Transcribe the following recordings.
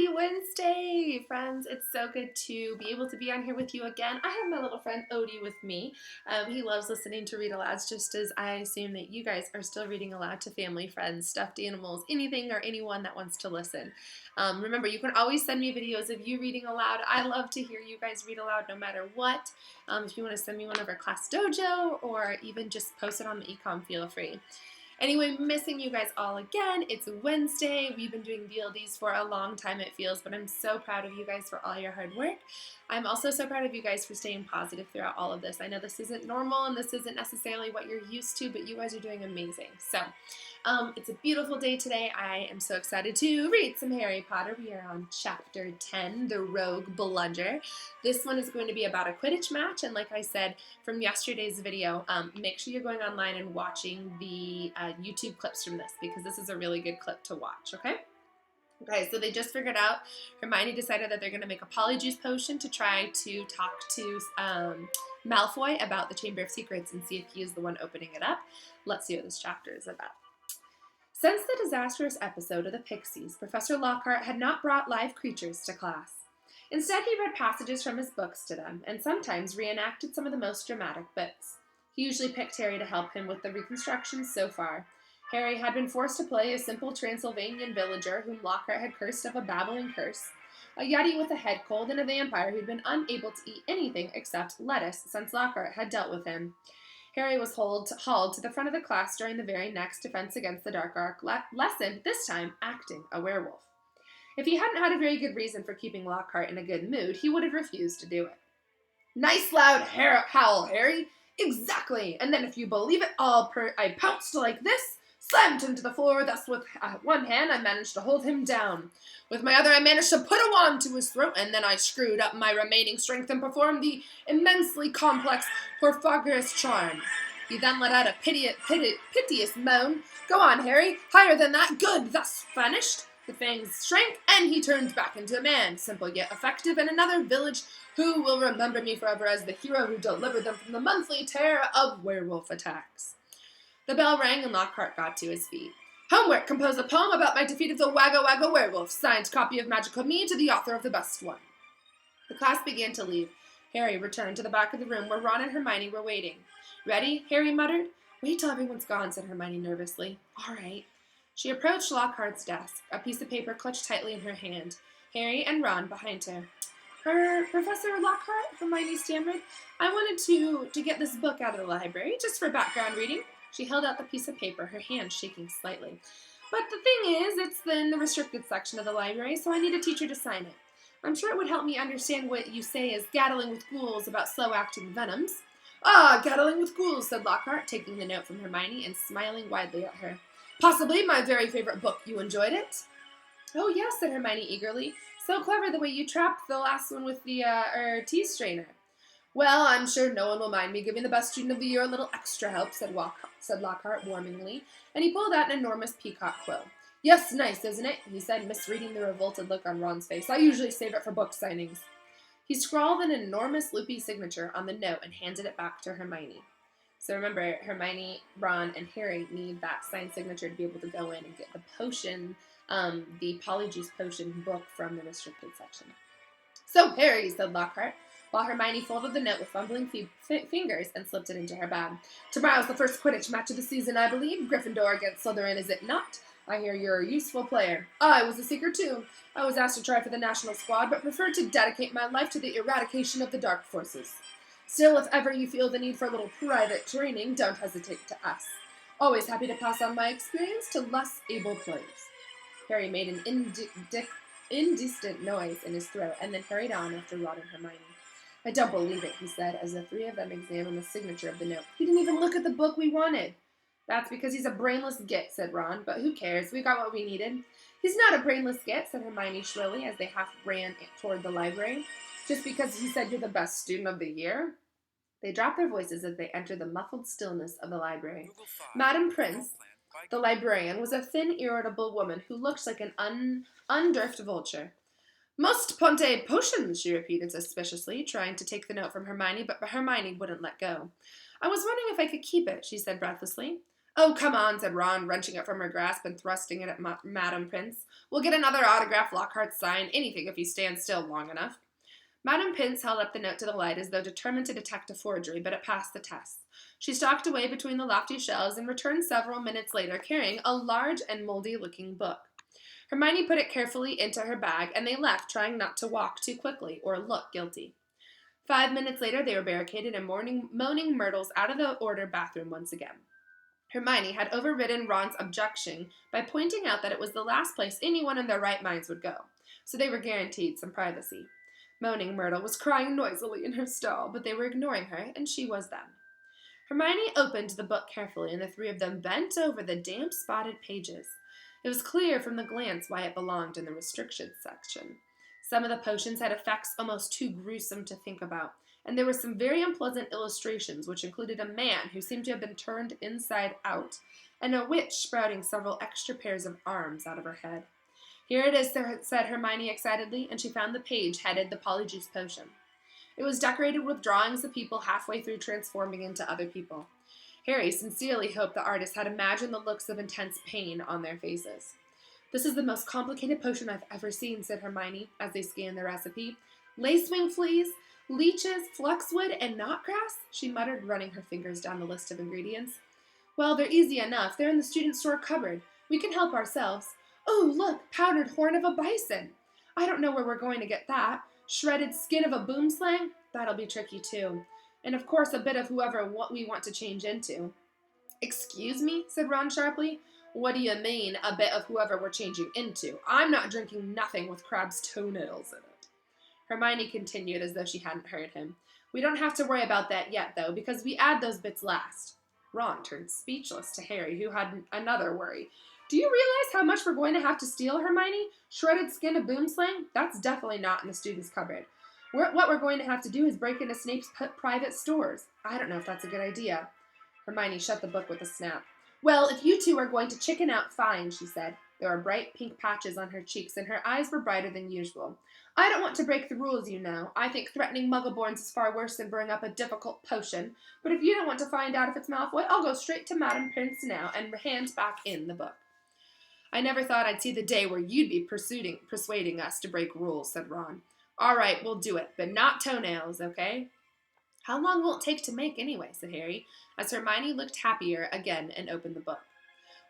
Wednesday, friends. It's so good to be able to be on here with you again. I have my little friend Odie with me. He loves listening to read alouds, just as I assume that you guys are still reading aloud to family, friends, stuffed animals, anything or anyone that wants to listen. Remember, you can always send me videos of you reading aloud. I love to hear you guys read aloud no matter what. If you want to send me one over Class Dojo or even just post it on the ecom, feel free. Anyway, missing you guys all again. It's Wednesday. We've been doing VLDs for a long time, it feels, but I'm so proud of you guys for all your hard work. I'm also so proud of you guys for staying positive throughout all of this. I know this isn't normal and this isn't necessarily what you're used to, but you guys are doing amazing. So, it's a beautiful day today. I am so excited to read some Harry Potter. We are on chapter 10, The Rogue Blunder. This one is going to be about a Quidditch match, and like I said from yesterday's video, make sure you're going online and watching the YouTube clips from this, because this is a really good clip to watch, okay? Okay, so they just figured out, Hermione decided that they're going to make a polyjuice potion to try to talk to Malfoy about the Chamber of Secrets and see if he is the one opening it up. Let's see what this chapter is about. Since the disastrous episode of the Pixies, Professor Lockhart had not brought live creatures to class. Instead, he read passages from his books to them, and sometimes reenacted some of the most dramatic bits. He usually picked Harry to help him with the reconstructions so far. Harry had been forced to play a simple Transylvanian villager whom Lockhart had cursed of a babbling curse, a yeti with a head cold, and a vampire who'd been unable to eat anything except lettuce since Lockhart had dealt with him. Harry was hauled to the front of the class during the very next Defense Against the Dark Arts lesson, this time acting a werewolf. If he hadn't had a very good reason for keeping Lockhart in a good mood, he would have refused to do it. Nice loud howl, Harry! Exactly! And then if you believe it, I pounced like this, slammed him to the floor, thus with one hand I managed to hold him down. With my other I managed to put a wand to his throat, and then I screwed up my remaining strength and performed the immensely complex Horfagris charm. He then let out a piteous moan. Go on, Harry, higher than that, good, thus vanished. The fangs shrank, and he turned back into a man, simple yet effective, in another village who will remember me forever as the hero who delivered them from the monthly terror of werewolf attacks. The bell rang and Lockhart got to his feet. Homework, compose a poem about my defeat of the Wagga Wagga werewolf, signed copy of Magical Me to the author of the best one. The class began to leave. Harry returned to the back of the room where Ron and Hermione were waiting. Ready? Harry muttered. Wait till everyone's gone, said Hermione nervously. All right. She approached Lockhart's desk, a piece of paper clutched tightly in her hand. Harry and Ron behind her. Professor Lockhart, Hermione stammered. I wanted to get this book out of the library, just for background reading. She held out the piece of paper, her hand shaking slightly. But the thing is, it's in the restricted section of the library, so I need a teacher to sign it. I'm sure it would help me understand what you say is gaddling with ghouls about slow-acting venoms. Ah, gaddling with ghouls, said Lockhart, taking the note from Hermione and smiling widely at her. Possibly my very favorite book. You enjoyed it? Oh, yes, said Hermione eagerly. So clever the way you trapped the last one with the tea strainer. Well, I'm sure no one will mind me giving the best student of the year a little extra help, said Lockhart warmingly, and he pulled out an enormous peacock quill. Yes, nice, isn't it? He said, misreading the revolted look on Ron's face. I usually save it for book signings. He scrawled an enormous loopy signature on the note and handed it back to Hermione. So remember, Hermione, Ron, and Harry need that signed signature to be able to go in and get the potion, the Polyjuice Potion book from the restricted section. So, Harry, said Lockhart, while Hermione folded the note with fumbling fingers and slipped it into her bag. Tomorrow's the first Quidditch match of the season, I believe. Gryffindor against Slytherin, is it not? I hear you're a useful player. I was a seeker, too. I was asked to try for the national squad, but preferred to dedicate my life to the eradication of the dark forces. Still, if ever you feel the need for a little private training, don't hesitate to ask. Always happy to pass on my experience to less able players. Harry made an indistinct noise in his throat and then hurried on after Ron and Hermione. I don't believe it, he said, as the three of them examined the signature of the note. He didn't even look at the book we wanted. That's because he's a brainless git, said Ron, but who cares? We got what we needed. He's not a brainless git, said Hermione shrilly as they half ran toward the library. Just because he said you're the best student of the year? They dropped their voices as they entered the muffled stillness of the library. Madame Prince, the librarian, was a thin, irritable woman who looked like an undrift vulture. Most Ponte potions, she repeated suspiciously, trying to take the note from Hermione, but Hermione wouldn't let go. I was wondering if I could keep it, she said breathlessly. "Oh, come on," said Ron, wrenching it from her grasp and thrusting it at Madame Pince. "We'll get another autograph Lockhart sign, anything if you stand still long enough." Madame Pince held up the note to the light as though determined to detect a forgery, but it passed the test. She stalked away between the lofty shelves and returned several minutes later carrying a large and moldy-looking book. Hermione put it carefully into her bag, and they left, trying not to walk too quickly or look guilty. 5 minutes later, they were barricaded and moaning Myrtles out of the order bathroom once again. Hermione had overridden Ron's objection by pointing out that it was the last place anyone in their right minds would go, so they were guaranteed some privacy. Moaning Myrtle was crying noisily in her stall, but they were ignoring her, and she was them. Hermione opened the book carefully, and the three of them bent over the damp, spotted pages. It was clear from the glance why it belonged in the restrictions section. Some of the potions had effects almost too gruesome to think about, and there were some very unpleasant illustrations, which included a man who seemed to have been turned inside out, and a witch sprouting several extra pairs of arms out of her head. "Here it is," said Hermione excitedly, and she found the page headed "The Polyjuice Potion." It was decorated with drawings of people halfway through transforming into other people. Harry sincerely hoped the artist had imagined the looks of intense pain on their faces. "This is the most complicated potion I've ever seen," said Hermione as they scanned the recipe. "Lacewing fleas, leeches, fluxwood, and knotgrass," she muttered, running her fingers down the list of ingredients. "Well, they're easy enough. They're in the student store cupboard. We can help ourselves. Oh, look, powdered horn of a bison. I don't know where we're going to get that. Shredded skin of a boomslang? That'll be tricky, too. And, of course, a bit of whoever we want to change into." "Excuse me?" said Ron sharply. "What do you mean, a bit of whoever we're changing into? I'm not drinking nothing with crab's toenails in it." Hermione continued as though she hadn't heard him. "We don't have to worry about that yet, though, because we add those bits last." Ron turned speechless to Harry, who had another worry. "Do you realize how much we're going to have to steal, Hermione? Shredded skin of boomslang? That's definitely not in the student's cupboard. What we're going to have to do is break into Snape's private stores. I don't know if that's a good idea." Hermione shut the book with a snap. "Well, if you two are going to chicken out, fine," she said. There were bright pink patches on her cheeks, and her eyes were brighter than usual. "I don't want to break the rules, you know. I think threatening Muggleborns is far worse than brewing up a difficult potion. But if you don't want to find out if it's Malfoy, I'll go straight to Madame Pince now and hand back in the book." "I never thought I'd see the day where you'd be persuading us to break rules," said Ron. "All right, we'll do it, but not toenails, okay?" "How long will it take to make, anyway?" said Harry, as Hermione looked happier again and opened the book.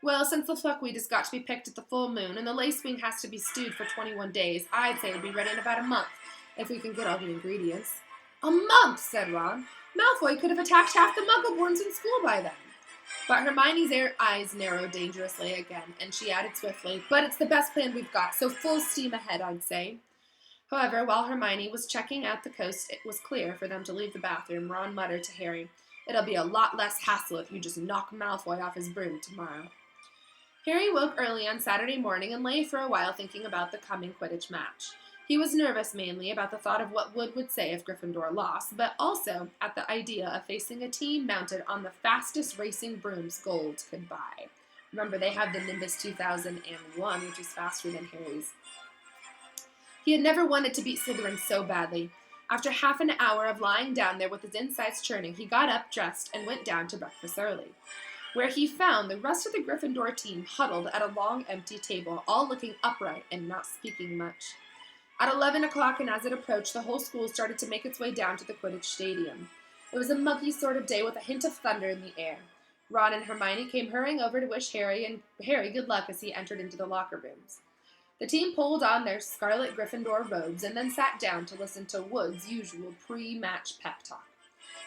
"Well, since the fluckweed has got to be picked at the full moon, and the lacewing has to be stewed for 21 days, I'd say it'd be ready in about a month, if we can get all the ingredients." "A month!" said Ron. "Malfoy could have attacked half the Muggleborns in school by then." But Hermione's eyes narrowed dangerously again, and she added swiftly, "But it's the best plan we've got, so full steam ahead, I'd say." However, while Hermione was checking out the coast, it was clear for them to leave the bathroom. Ron muttered to Harry, "It'll be a lot less hassle if you just knock Malfoy off his broom tomorrow." Harry woke early on Saturday morning and lay for a while thinking about the coming Quidditch match. He was nervous mainly about the thought of what Wood would say if Gryffindor lost, but also at the idea of facing a team mounted on the fastest racing brooms gold could buy. Remember, they have the Nimbus 2001, which is faster than Harry's. He had never wanted to beat Slytherin so badly. After half an hour of lying down there with his insides churning, he got up, dressed, and went down to breakfast early, where he found the rest of the Gryffindor team huddled at a long, empty table, all looking upright and not speaking much. At 11 o'clock, and as it approached, the whole school started to make its way down to the Quidditch stadium. It was a muggy sort of day with a hint of thunder in the air. Ron and Hermione came hurrying over to wish Harry good luck as he entered into the locker rooms. The team pulled on their scarlet Gryffindor robes and then sat down to listen to Wood's usual pre-match pep talk.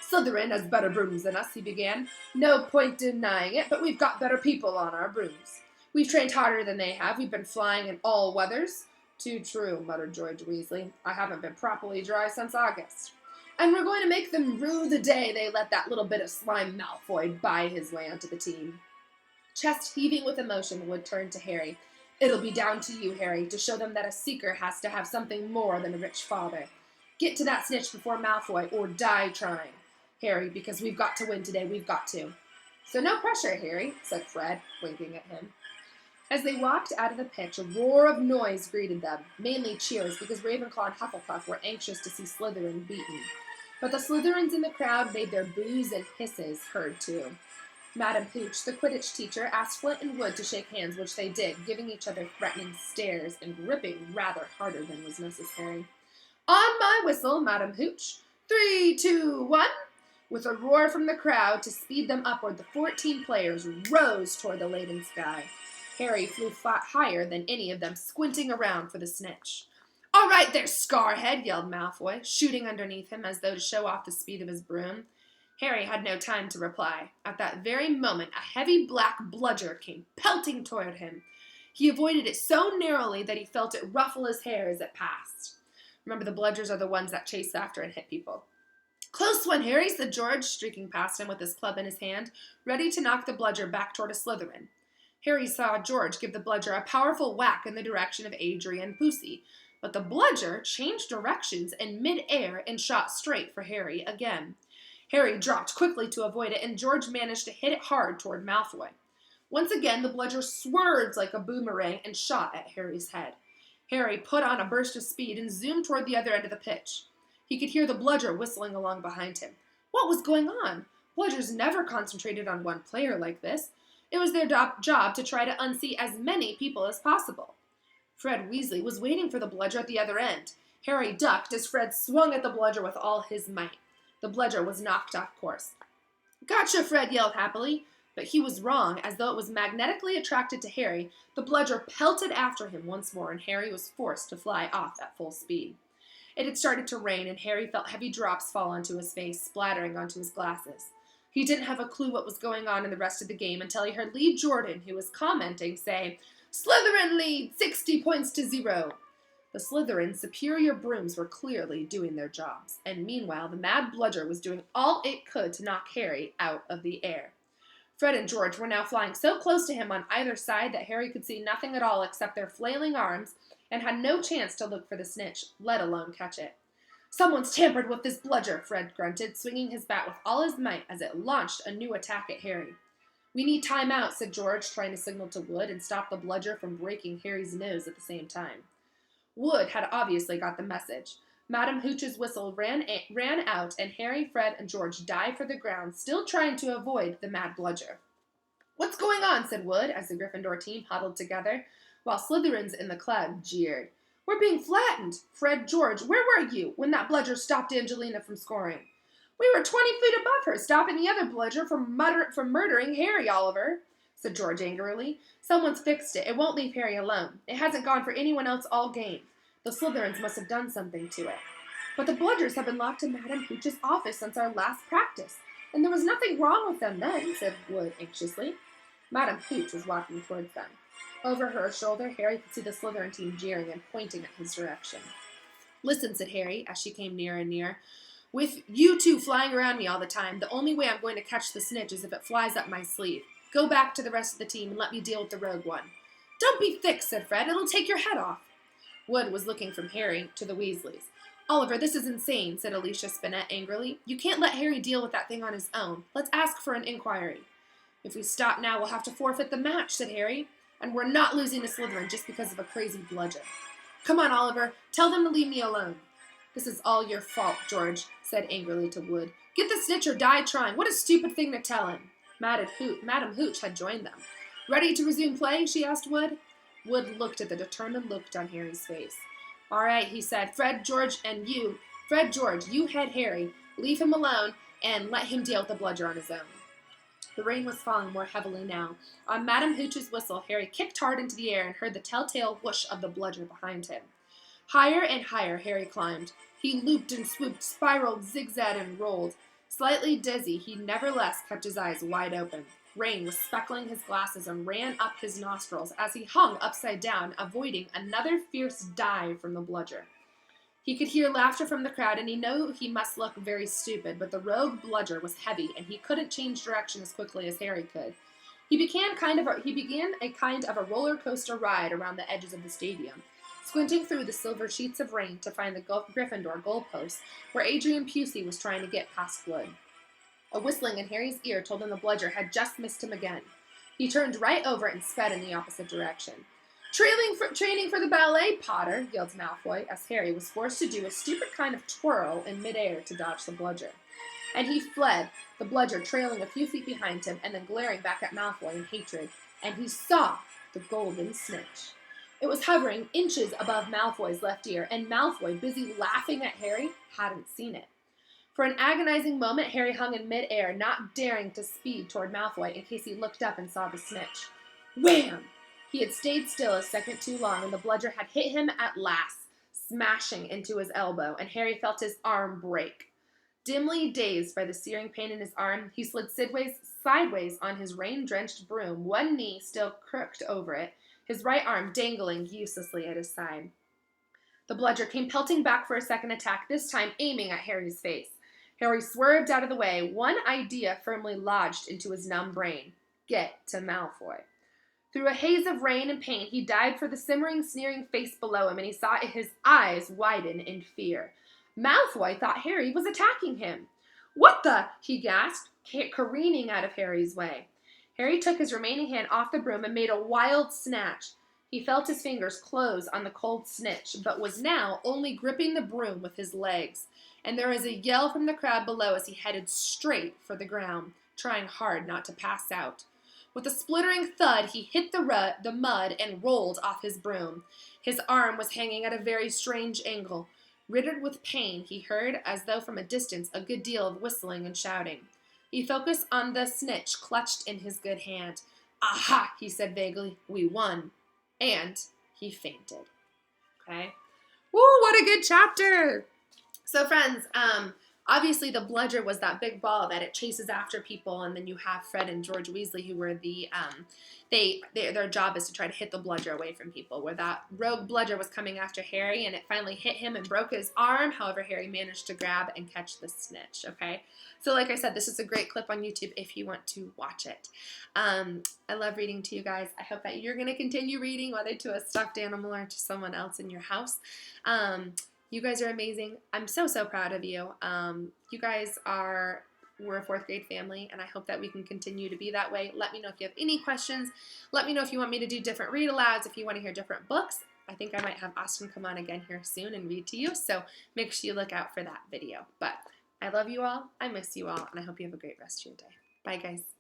"Slytherin has better brooms than us," he began. "No point denying it, but we've got better people on our brooms. We've trained harder than they have. We've been flying in all weathers." "Too true," muttered George Weasley. "I haven't been properly dry since August." "And we're going to make them rue the day they let that little bit of slime Malfoy buy his way onto the team." Chest heaving with emotion, Wood turned to Harry. "It'll be down to you, Harry, to show them that a seeker has to have something more than a rich father. Get to that snitch before Malfoy, or die trying. Harry, because we've got to win today, we've got to." "So no pressure, Harry," said Fred, winking at him. As they walked out of the pitch, a roar of noise greeted them, mainly cheers, because Ravenclaw and Hufflepuff were anxious to see Slytherin beaten. But the Slytherins in the crowd made their boos and hisses heard too. Madam Hooch, the Quidditch teacher, asked Flint and Wood to shake hands, which they did, giving each other threatening stares and gripping rather harder than was necessary. On my whistle, Madam Hooch. 3, 2, 1. With a roar from the crowd to speed them upward, the 14 players rose toward the laden sky. Harry flew higher than any of them, squinting around for the snitch. All right there, Scarhead, yelled Malfoy, shooting underneath him as though to show off the speed of his broom. Harry had no time to reply. At that very moment, a heavy black bludger came pelting toward him. He avoided it so narrowly that he felt it ruffle his hair as it passed. Remember, the bludgers are the ones that chase after and hit people. Close one, Harry, said George, streaking past him with his club in his hand, ready to knock the bludger back toward a Slytherin. Harry saw George give the bludger a powerful whack in the direction of Adrian Pusey, but the bludger changed directions in mid-air and shot straight for Harry again. Harry dropped quickly to avoid it, and George managed to hit it hard toward Malfoy. Once again, the bludger swerved like a boomerang and shot at Harry's head. Harry put on a burst of speed and zoomed toward the other end of the pitch. He could hear the bludger whistling along behind him. What was going on? Bludgers never concentrated on one player like this. It was their job to try to unseat as many people as possible. Fred Weasley was waiting for the bludger at the other end. Harry ducked as Fred swung at the bludger with all his might. The bludger was knocked off course. Gotcha, Fred yelled happily, but he was wrong. As though it was magnetically attracted to Harry, the bludger pelted after him once more, and Harry was forced to fly off at full speed. It had started to rain, and Harry felt heavy drops fall onto his face, splattering onto his glasses. He didn't have a clue what was going on in the rest of the game until he heard Lee Jordan, who was commenting, say, Slytherin lead, 60 points to 0. The Slytherin's superior brooms were clearly doing their jobs, and meanwhile the mad bludger was doing all it could to knock Harry out of the air. Fred and George were now flying so close to him on either side that Harry could see nothing at all except their flailing arms and had no chance to look for the snitch, let alone catch it. Someone's tampered with this bludger, Fred grunted, swinging his bat with all his might as it launched a new attack at Harry. We need time out, said George, trying to signal to Wood and stop the bludger from breaking Harry's nose at the same time. Wood had obviously got the message. Madam Hooch's whistle ran out, and Harry, Fred, and George dived for the ground, still trying to avoid the mad bludger. What's going on, said Wood, as the Gryffindor team huddled together, while Slytherins in the crowd jeered. We're being flattened. Fred, George, where were you when that bludger stopped Angelina from scoring? We were 20 feet above her, stopping the other bludger from murdering Harry, Oliver, said George angrily. Someone's fixed it. It won't leave Harry alone. It hasn't gone for anyone else all game. The Slytherins must have done something to it. But the bludgers have been locked in Madam Hooch's office since our last practice, and there was nothing wrong with them then, said Wood anxiously. Madam Hooch was walking towards them. Over her shoulder, Harry could see the Slytherin team jeering and pointing at his direction. Listen, said Harry, as she came nearer and nearer. With you two flying around me all the time, the only way I'm going to catch the snitch is if it flies up my sleeve. Go back to the rest of the team and let me deal with the rogue one. Don't be thick, said Fred. It'll take your head off. Wood was looking from Harry to the Weasleys. Oliver, this is insane, said Alicia Spinnet angrily. You can't let Harry deal with that thing on his own. Let's ask for an inquiry. If we stop now, we'll have to forfeit the match, said Harry. And we're not losing to Slytherin just because of a crazy bludger. Come on, Oliver. Tell them to leave me alone. This is all your fault, George, said angrily to Wood. Get the snitch or die trying. What a stupid thing to tell him. Madam Hooch had joined them. Ready to resume play? She asked Wood. Wood looked at the determined look on Harry's face. All right, he said. Fred, George, you head Harry. Leave him alone and let him deal with the bludger on his own. The rain was falling more heavily now. On Madam Hooch's whistle, Harry kicked hard into the air and heard the telltale whoosh of the bludger behind him. Higher and higher Harry climbed. He looped and swooped, spiraled, zigzagged, and rolled. Slightly dizzy, he nevertheless kept his eyes wide open. Rain was speckling his glasses and ran up his nostrils as he hung upside down, avoiding another fierce dive from the bludger. He could hear laughter from the crowd, and he knew he must look very stupid, but the rogue bludger was heavy, and he couldn't change direction as quickly as Harry could. He began a kind of a roller coaster ride around the edges of the stadium, squinting through the silver sheets of rain to find the Gryffindor goalposts where Adrian Pusey was trying to get past Wood. A whistling in Harry's ear told him the bludger had just missed him again. He turned right over and sped in the opposite direction. Training for the ballet, Potter, yelled Malfoy, as Harry was forced to do a stupid kind of twirl in midair to dodge the bludger. And he fled, the bludger trailing a few feet behind him and then glaring back at Malfoy in hatred. And he saw the golden snitch. It was hovering inches above Malfoy's left ear, and Malfoy, busy laughing at Harry, hadn't seen it. For an agonizing moment, Harry hung in midair, not daring to speed toward Malfoy in case he looked up and saw the snitch. Wham! He had stayed still a second too long, and the bludger had hit him at last, smashing into his elbow, and Harry felt his arm break. Dimly dazed by the searing pain in his arm, he slid sideways on his rain-drenched broom, one knee still crooked over it, his right arm dangling uselessly at his side. The bludger came pelting back for a second attack, this time aiming at Harry's face. Harry swerved out of the way, one idea firmly lodged into his numb brain. Get to Malfoy. Through a haze of rain and pain, he dived for the simmering, sneering face below him, and he saw his eyes widen in fear. Malfoy thought Harry was attacking him. What the? He gasped, careening out of Harry's way. Harry took his remaining hand off the broom and made a wild snatch. He felt his fingers close on the cold snitch, but was now only gripping the broom with his legs. And there was a yell from the crowd below as he headed straight for the ground, trying hard not to pass out. With a splittering thud, he hit the mud and rolled off his broom. His arm was hanging at a very strange angle. Rittered with pain, he heard, as though from a distance, a good deal of whistling and shouting. He focused on the snitch clutched in his good hand. Aha, he said vaguely, we won. And he fainted. Okay? Woo, what a good chapter! So friends, obviously the bludger was that big ball that it chases after people, and then you have Fred and George Weasley who were their job is to try to hit the bludger away from people, where that rogue bludger was coming after Harry, and it finally hit him and broke his arm. However, Harry managed to grab and catch the snitch, okay? So like I said, this is a great clip on YouTube if you want to watch it. I love reading to you guys. I hope that you're going to continue reading, whether to a stuffed animal or to someone else in your house. You guys are amazing. I'm so, so proud of you. You guys we're a fourth grade family, and I hope that we can continue to be that way. Let me know if you have any questions. Let me know if you want me to do different read-alouds, if you want to hear different books. I think I might have Austin come on again here soon and read to you, so make sure you look out for that video. But I love you all, I miss you all, and I hope you have a great rest of your day. Bye, guys.